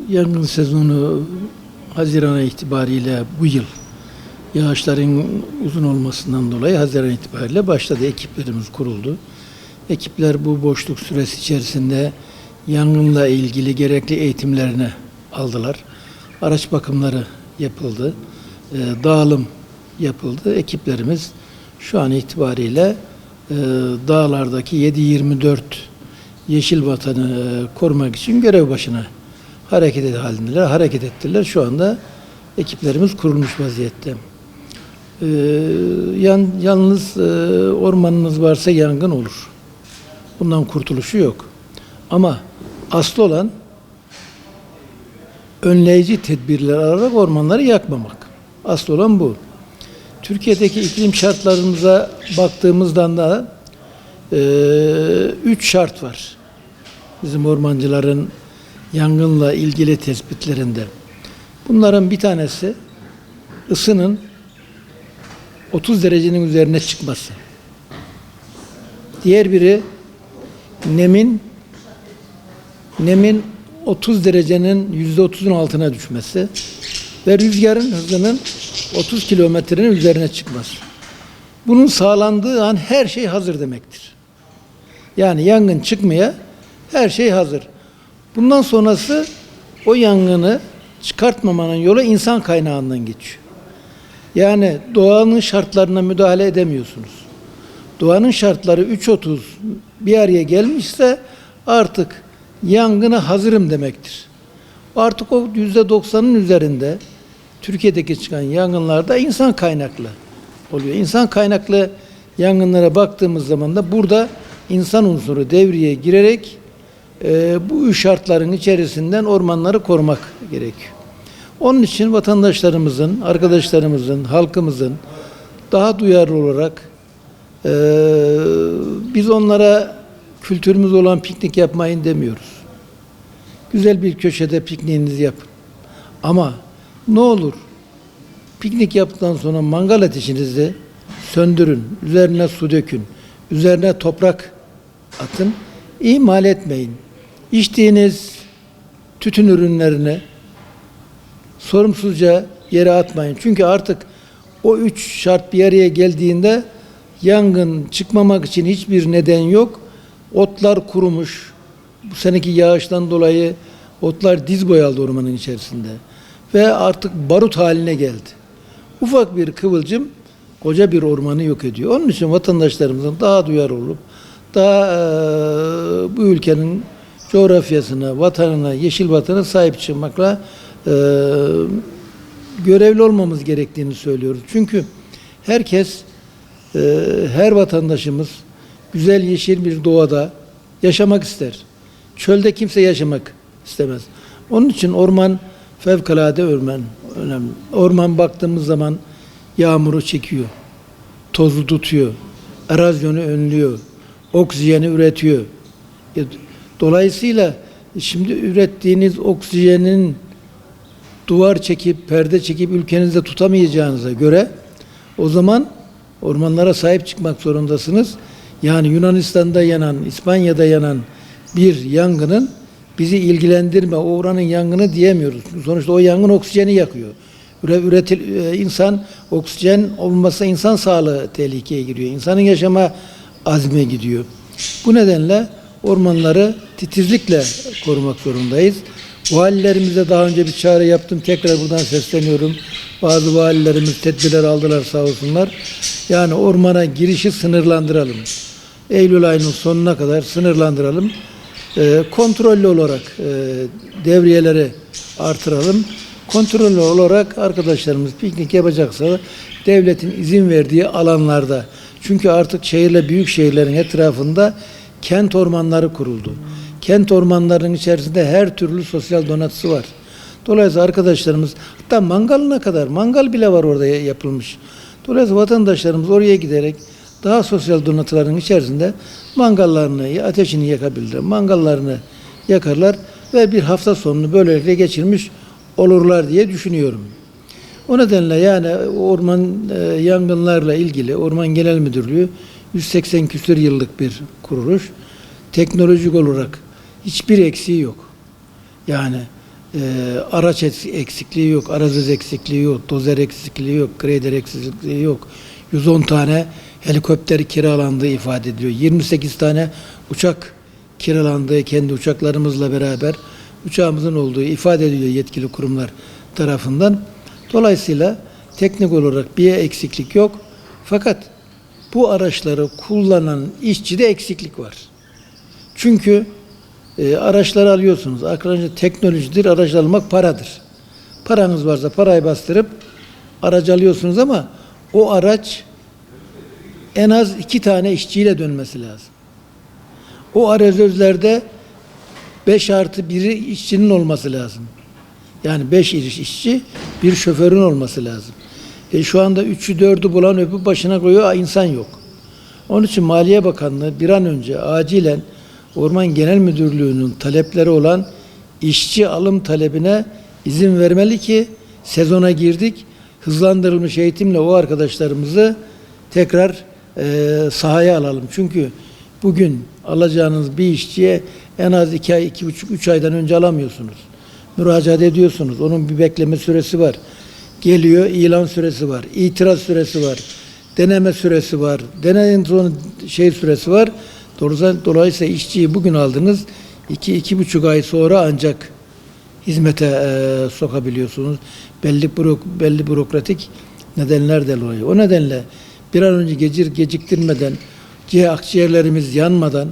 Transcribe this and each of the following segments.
Yangın sezonu Haziran itibariyle bu yıl yağışların uzun olmasından dolayı Haziran itibariyle başladı. Ekiplerimiz kuruldu. Ekipler bu boşluk süresi içerisinde yangınla ilgili gerekli eğitimlerini aldılar. Araç bakımları yapıldı. Dağılım yapıldı. Ekiplerimiz şu an itibariyle dağlardaki 7/24 yeşil vatanı korumak için görev başına hareket ettiler. Şu anda ekiplerimiz kurulmuş vaziyette. Yalnız ormanınız varsa yangın olur. Bundan kurtuluşu yok. Ama asıl olan önleyici tedbirler alarak ormanları yakmamak. Asıl olan bu. Türkiye'deki iklim şartlarımıza baktığımızdan da 3 şart var. Bizim ormancıların yangınla ilgili tespitlerinde. Bunların bir tanesi ısının 30 derecenin üzerine çıkması. Diğer biri nemin 30 derecenin %30'un altına düşmesi ve rüzgarın hızının 30 kilometrenin üzerine çıkması. Bunun sağlandığı an her şey hazır demektir. Yani yangın çıkmaya her şey hazır. Bundan sonrası o yangını çıkartmamanın yolu insan kaynağından geçiyor. Yani doğanın şartlarına müdahale edemiyorsunuz. Doğanın şartları 3.30 bir araya gelmişse artık yangına hazırım demektir. Artık o %90'ın üzerinde Türkiye'deki çıkan yangınlarda insan kaynaklı oluyor. İnsan kaynaklı yangınlara baktığımız zaman da burada insan unsuru devreye girerek bu şartların içerisinden ormanları korumak gerekiyor. Onun için vatandaşlarımızın, arkadaşlarımızın, halkımızın daha duyarlı olarak biz onlara kültürümüz olan piknik yapmayın demiyoruz. Güzel bir köşede pikniğinizi yapın. Ama ne olur piknik yaptıktan sonra mangal ateşinizi söndürün, üzerine su dökün, üzerine toprak atın, ihmal etmeyin. İçtiğiniz tütün ürünlerini sorumsuzca yere atmayın. Çünkü artık o 3 şart bir araya geldiğinde yangın çıkmamak için hiçbir neden yok. Otlar kurumuş. Bu seneki yağıştan dolayı otlar diz boyu aldı ormanın içerisinde. Ve artık barut haline geldi. Ufak bir kıvılcım koca bir ormanı yok ediyor. Onun için vatandaşlarımızın daha duyarlı olup daha bu ülkenin coğrafyasına, vatanına, yeşil vatana sahip çıkmakla görevli olmamız gerektiğini söylüyoruz. Çünkü herkes, her vatandaşımız güzel yeşil bir doğada yaşamak ister. Çölde kimse yaşamak istemez. Onun için orman fevkalade önemli. Orman baktığımız zaman yağmuru çekiyor, tozu tutuyor, erozyonu önlüyor, oksijeni üretiyor. Dolayısıyla şimdi ürettiğiniz oksijenin duvar çekip, perde çekip ülkenizde tutamayacağınıza göre o zaman ormanlara sahip çıkmak zorundasınız. Yani Yunanistan'da yanan, İspanya'da yanan bir yangının bizi ilgilendirme, o oranın yangını diyemiyoruz. Sonuçta o yangın oksijeni yakıyor. İnsan oksijen olmazsa insan sağlığı tehlikeye giriyor. İnsanın yaşama azmi gidiyor. Bu nedenle ormanları titizlikle korumak zorundayız. Valilerimize daha önce bir çağrı yaptım. Tekrar buradan sesleniyorum. Bazı valilerimiz tedbirler aldılar sağ olsunlar. Yani ormana girişi sınırlandıralım. Eylül ayının sonuna kadar sınırlandıralım. Kontrollü olarak devriyeleri artıralım. Kontrollü olarak arkadaşlarımız piknik yapacaksa devletin izin verdiği alanlarda. Çünkü artık büyük şehirlerin etrafında kent ormanları kuruldu. Kent ormanlarının içerisinde her türlü sosyal donatısı var. Dolayısıyla arkadaşlarımız, hatta mangalına kadar, mangal bile var orada yapılmış. Dolayısıyla vatandaşlarımız oraya giderek daha sosyal donatıların içerisinde mangallarını, ateşini yakabilirler. Mangallarını yakarlar ve bir hafta sonunu böylelikle geçirmiş olurlar diye düşünüyorum. O nedenle yani orman yangınlarla ilgili Orman Genel Müdürlüğü 180 küsur yıllık bir kuruluş. Teknolojik olarak hiçbir eksiği yok. Yani Araç eksikliği yok, arazöz eksikliği yok, dozer eksikliği yok, grader eksikliği yok. 110 tane helikopter kiralandığı ifade ediliyor. 28 tane uçak kiralandığı, kendi uçaklarımızla beraber uçağımızın olduğu ifade ediliyor yetkili kurumlar tarafından. Dolayısıyla teknik olarak bir eksiklik yok. Fakat bu araçları kullanan işçide eksiklik var. Çünkü araçları alıyorsunuz. Arkadaşlar teknolojidir, araç almak paradır. Paranız varsa parayı bastırıp aracı alıyorsunuz ama o araç en az 2 tane işçiyle dönmesi lazım. O arazözlerde 5+1'i işçinin olması lazım. Yani 5 işçi, bir şoförün olması lazım. Şu anda 3'ü 4'ü bulan öbür başına koyuyor, insan yok. Onun için Maliye Bakanlığı bir an önce acilen Orman Genel Müdürlüğü'nün talepleri olan işçi alım talebine izin vermeli ki sezona girdik. Hızlandırılmış eğitimle o arkadaşlarımızı tekrar sahaya alalım. Çünkü bugün alacağınız bir işçiye en az 2 ay, 2,5, 3 aydan önce alamıyorsunuz. Müracaat ediyorsunuz. Onun bir bekleme süresi var. Geliyor, ilan süresi var. İtiraz süresi var. Deneme süresi var. Deneyin sonra süresi var. Dolayısıyla işçiyi bugün aldınız. 2-2,5 ay sonra ancak hizmete sokabiliyorsunuz. Belli bürokratik nedenler de dolayı. O nedenle bir an önce geciktirmeden, akciğerlerimiz yanmadan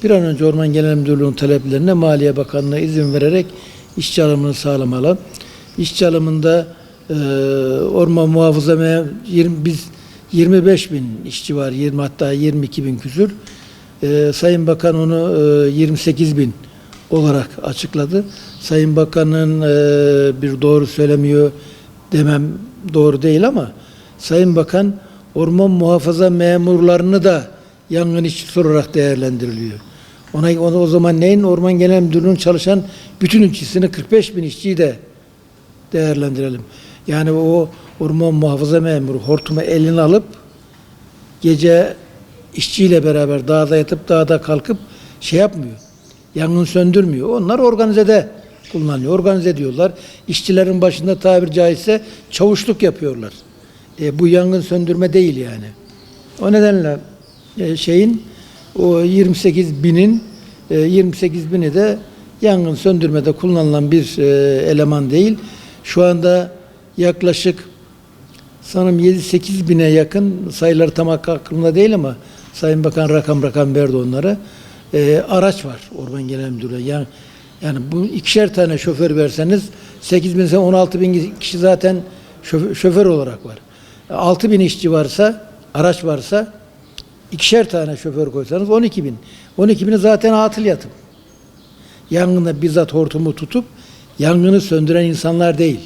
bir an önce Orman Genel Müdürlüğü'nün taleplerine Maliye Bakanlığı izin vererek işçi alımını sağlamalı. İşçi alımında orman muhafaza biz 25 bin işçi var, hatta 22 bin küsür. Sayın Bakan onu 28 bin olarak açıkladı. Sayın Bakan'ın bir doğru söylemiyor demem doğru değil ama Sayın Bakan orman muhafaza memurlarını da yangın işçisi olarak değerlendiriliyor. Ona o zaman neyin Orman Genel Müdürlüğü'nün çalışan bütün işçisini 45 bin işçiyi de değerlendirelim. Yani o orman muhafaza memuru hortumu eline alıp gece işçiyle beraber dağda yatıp dağda kalkıp yapmıyor. Yangın söndürmüyor. Onlar organizede kullanıyor. Organize ediyorlar. İşçilerin başında tabiri caizse çavuşluk yapıyorlar. Bu yangın söndürme değil yani. O nedenle o 28 bini de yangın söndürmede kullanılan bir eleman değil. Şu anda yaklaşık sanırım 7-8 bine yakın, sayıları tam aklımda değil ama Sayın Bakan rakam verdi onlara. Araç var Orman Genel Müdürlüğü. Yani bu 2'şer tane şoför verseniz 8 bin, 16 bin kişi zaten şoför olarak var. 6 bin işçi varsa, araç varsa 2'şer tane şoför koysanız 12 bin. 12 bini zaten atıl yatım. Yangında bizzat hortumu tutup yangını söndüren insanlar değil.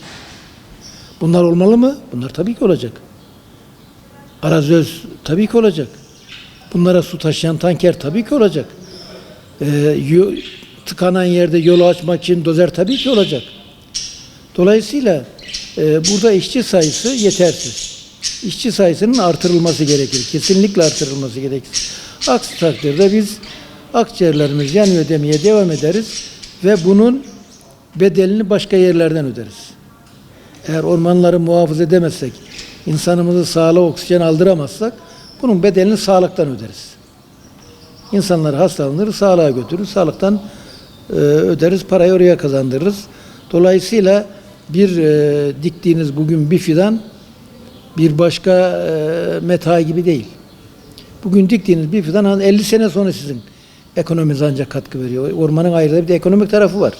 Bunlar olmalı mı? Bunlar tabii ki olacak. Arazöz tabii ki olacak. Bunlara su taşıyan tanker tabii ki olacak. Tıkanan yerde yolu açmak için dozer tabii ki olacak. Dolayısıyla burada işçi sayısı yetersiz. İşçi sayısının artırılması gerekir. Kesinlikle artırılması gerekir. Aksi takdirde biz akciğerlerimiz yanıyor demeye devam ederiz ve bunun bedelini başka yerlerden öderiz. Eğer ormanları muhafaza edemezsek, insanımızı sağlığa oksijen aldıramazsak bunun bedelini sağlıktan öderiz. İnsanlar hastalanır, sağlığa götürür, sağlıktan öderiz, parayı oraya kazandırırız. Dolayısıyla diktiğiniz bugün bir fidan bir başka meta gibi değil. Bugün diktiğiniz bir fidan 50 sene sonra sizin ekonominize ancak katkı veriyor. Ormanın ayrıca bir de ekonomik tarafı var.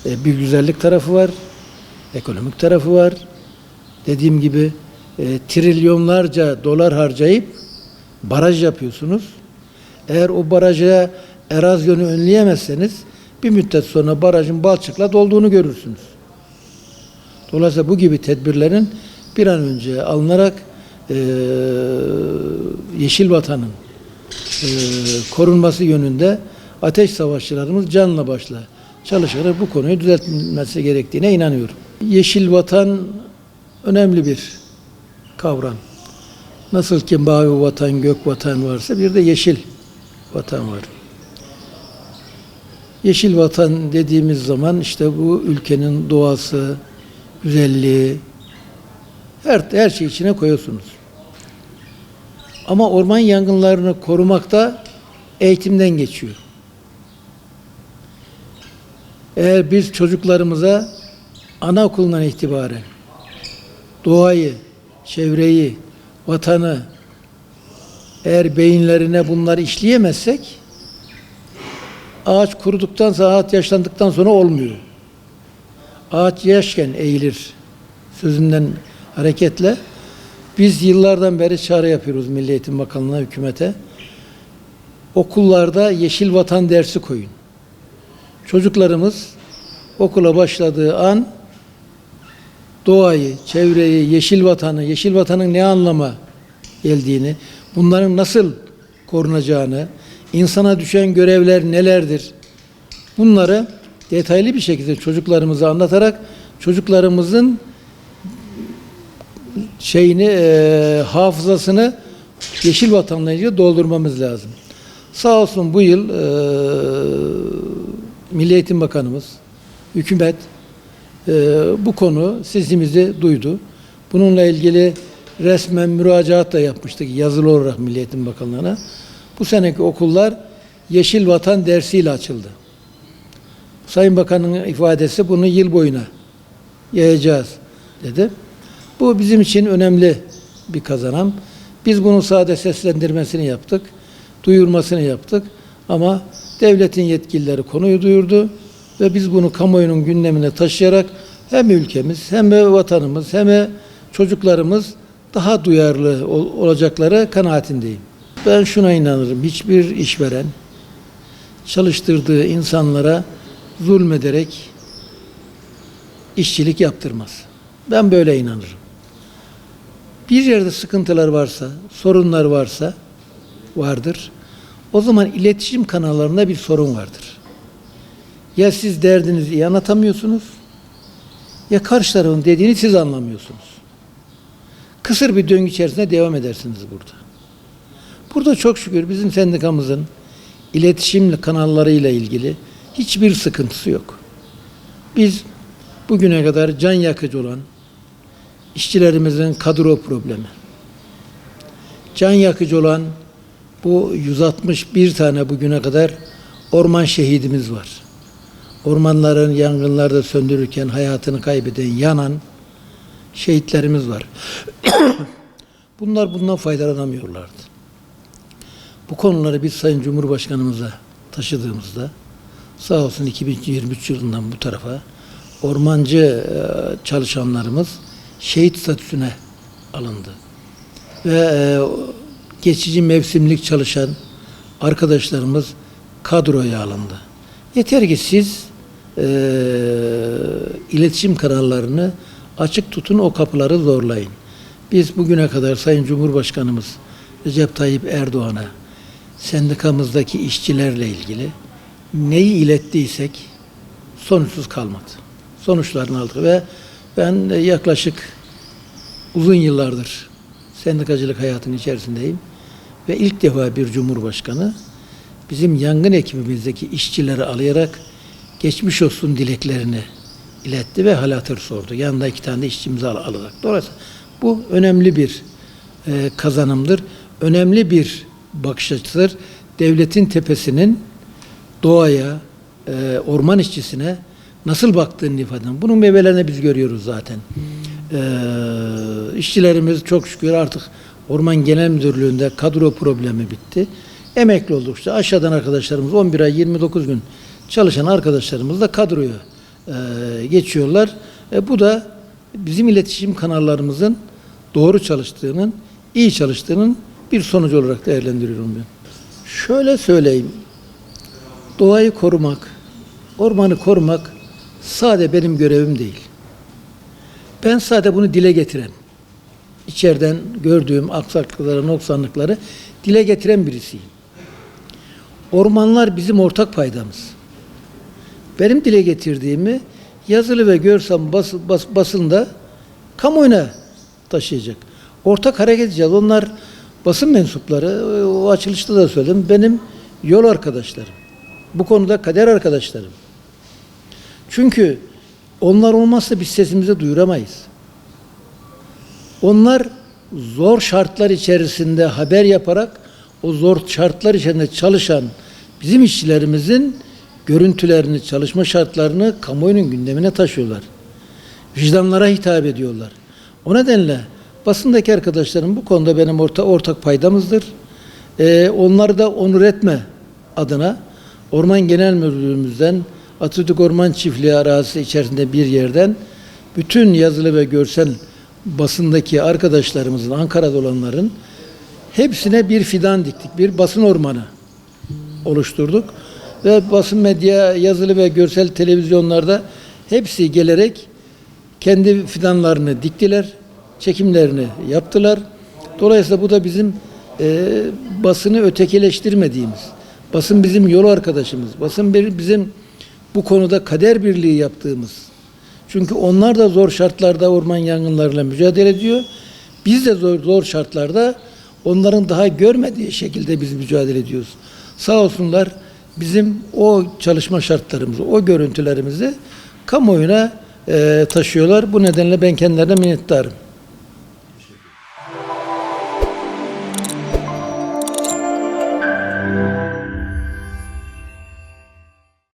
Bir güzellik tarafı var. Ekonomik tarafı var. Dediğim gibi trilyonlarca dolar harcayıp baraj yapıyorsunuz. Eğer o baraja erozyonu önleyemezseniz bir müddet sonra barajın balçıkla dolduğunu görürsünüz. Dolayısıyla bu gibi tedbirlerin bir an önce alınarak Yeşil Vatan'ın korunması yönünde ateş savaşçılarımız canla başla çalışarak bu konuyu düzeltilmesi gerektiğine inanıyorum. Yeşil Vatan önemli bir kavram. Nasıl ki mavi vatan, gök vatan varsa bir de yeşil vatan var. Yeşil vatan dediğimiz zaman işte bu ülkenin doğası, güzelliği, her şeyi içine koyuyorsunuz. Ama orman yangınlarını korumak da eğitimden geçiyor. Eğer biz çocuklarımıza anaokulundan itibaren doğayı, çevreyi, vatanı eğer beyinlerine bunları işleyemezsek ağaç kuruduktan sonra, ağaç yaşlandıktan sonra olmuyor. Ağaç yaşken eğilir sözünden hareketle biz yıllardan beri çağrı yapıyoruz Milli Eğitim Bakanlığı'na, hükümete. Okullarda yeşil vatan dersi koyun. Çocuklarımız okula başladığı an doğayı, çevreyi, yeşil vatanın ne anlama geldiğini, bunların nasıl korunacağını, insana düşen görevler nelerdir, bunları detaylı bir şekilde çocuklarımıza anlatarak çocuklarımızın hafızasını yeşil vatanla ilgili doldurmamız lazım. Sağ olsun bu yıl Milli Eğitim Bakanımız, hükümet bu konu sesimizi duydu. Bununla ilgili resmen müracaat da yapmıştık yazılı olarak Milli Eğitim Bakanlığı'na. Bu seneki okullar Yeşil Vatan dersiyle açıldı. Sayın Bakan'ın ifadesi bunu yıl boyuna yayacağız dedi. Bu bizim için önemli bir kazanım. Biz bunu sadece seslendirmesini yaptık, duyurmasını yaptık ama devletin yetkilileri konuyu duyurdu ve biz bunu kamuoyunun gündemine taşıyarak hem ülkemiz hem de vatanımız hem de çocuklarımız daha duyarlı olacakları kanaatindeyim. Ben şuna inanırım, hiçbir işveren çalıştırdığı insanlara zulmederek işçilik yaptırmaz. Ben böyle inanırım. Bir yerde sıkıntılar varsa, sorunlar vardır. O zaman iletişim kanallarında bir sorun vardır. Ya siz derdinizi iyi anlatamıyorsunuz, ya karşı tarafın dediğini siz anlamıyorsunuz. Kısır bir döngü içerisinde devam edersiniz burada. Burada çok şükür bizim sendikamızın iletişim kanallarıyla ilgili hiçbir sıkıntısı yok. Biz bugüne kadar can yakıcı olan işçilerimizin kadro problemi, can yakıcı olan bu 161 tane bugüne kadar orman şehidimiz var. Ormanların yangınlarda söndürürken hayatını kaybeden, yanan şehitlerimiz var. Bunlar bundan faydalanamıyorlardı. Bu konuları biz Sayın Cumhurbaşkanımıza taşıdığımızda sağ olsun 2023 yılından bu tarafa ormancı çalışanlarımız şehit statüsüne alındı. Ve geçici mevsimlik çalışan arkadaşlarımız kadroya alındı. Yeter ki siz iletişim kanallarını açık tutun, o kapıları zorlayın. Biz bugüne kadar Sayın Cumhurbaşkanımız Recep Tayyip Erdoğan'a sendikamızdaki işçilerle ilgili neyi ilettiysek sonuçsuz kalmadı. Sonuçlarını aldık ve ben yaklaşık uzun yıllardır sendikacılık hayatının içerisindeyim ve ilk defa bir cumhurbaşkanı bizim yangın ekibimizdeki işçileri alarak geçmiş olsun dileklerini iletti ve hal hatır sordu. Yanında 2 tane de işçimizi alarak. Dolayısıyla bu önemli bir kazanımdır. Önemli bir bakış açısıdır. Devletin tepesinin doğaya, orman işçisine nasıl baktığını ifade ediyor. Bunun meyvelerini biz görüyoruz zaten. İşçilerimiz çok şükür artık Orman Genel Müdürlüğü'nde kadro problemi bitti. Emekli olduk işte. Aşağıdan arkadaşlarımız 11 ay 29 gün çalışan arkadaşlarımız da kadroya geçiyorlar. Bu da bizim iletişim kanallarımızın doğru çalıştığının, iyi çalıştığının bir sonucu olarak değerlendiriyorum ben. Şöyle söyleyeyim. Doğayı korumak, ormanı korumak sadece benim görevim değil. Ben sadece bunu dile getiren, içeriden gördüğüm aksaklıkları, noksanlıkları dile getiren birisiyim. Ormanlar bizim ortak paydamız. Benim dile getirdiğimi yazılı ve görsel basında kamuoyuna taşıyacak. Ortak hareket edeceğiz. Onlar basın mensupları, o açılışta da söyledim, benim yol arkadaşlarım. Bu konuda kader arkadaşlarım. Çünkü onlar olmazsa biz sesimizi duyuramayız. Onlar zor şartlar içerisinde haber yaparak o zor şartlar içerisinde çalışan bizim işçilerimizin görüntülerini, çalışma şartlarını kamuoyunun gündemine taşıyorlar. Vicdanlara hitap ediyorlar. O nedenle basındaki arkadaşlarım bu konuda benim ortak paydamızdır. Onları da onur etme adına Orman Genel Müdürlüğümüzden Atatürk Orman Çiftliği arazisi içerisinde bir yerden bütün yazılı ve görsel basındaki arkadaşlarımızın, Ankara'da olanların hepsine bir fidan diktik. Bir basın ormanı oluşturduk. Ve basın medya, yazılı ve görsel televizyonlarda hepsi gelerek kendi fidanlarını diktiler, çekimlerini yaptılar. Dolayısıyla bu da bizim basını ötekileştirmediğimiz, basın bizim yol arkadaşımız, basın bizim bu konuda kader birliği yaptığımız. Çünkü onlar da zor şartlarda orman yangınlarıyla mücadele ediyor. Biz de zor şartlarda onların daha görmediği şekilde biz mücadele ediyoruz. Sağ olsunlar bizim o çalışma şartlarımızı, o görüntülerimizi kamuoyuna taşıyorlar. Bu nedenle ben kendilerine minnettarım.